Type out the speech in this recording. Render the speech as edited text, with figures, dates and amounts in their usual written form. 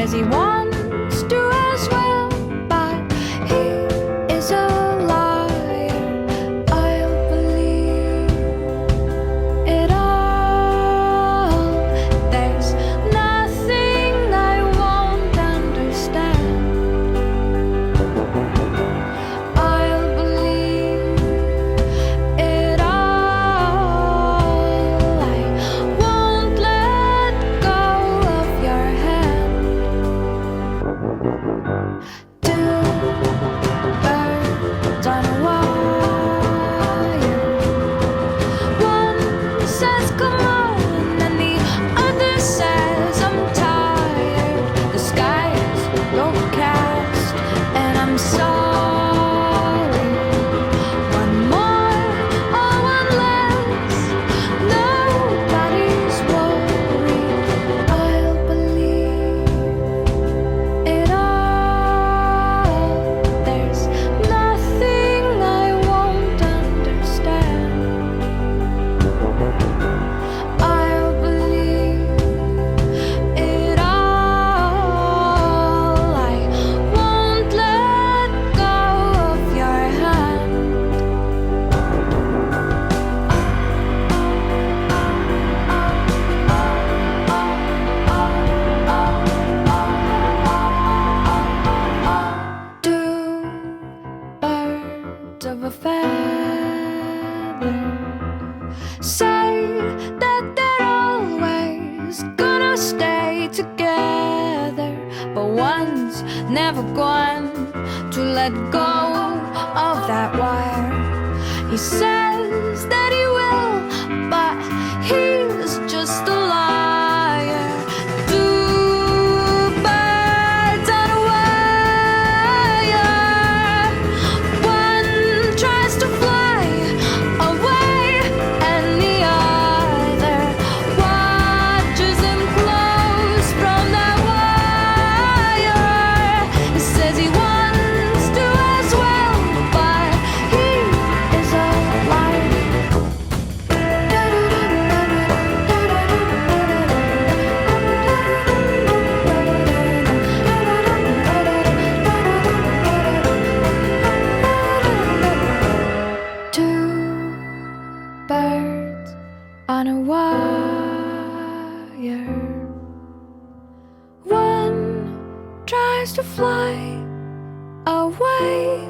says he wants to as well, but he is a liar. I'll believe it all. There's nothing I won't understand. I'll believe it all. I won't let go of your hand. Two birds on a wire. One says come on, and the other says I'm tired. The sky's overcast, and I'm sorry. One more or one less, nobody's worried. I'll believe it all. There's nothing I won't understand. I'll believe it all. I won't let go of your hand. Two birds of a feather say that they're always gonna stay together, but one's never going to let go of that wire. He says that he will, but he's just a liar. Two birds on a wire. One tries to fly away, and the other watches him close from that wire. He says he wants to as well, but he is a liar. Two birds on a wire. One tries to fly away,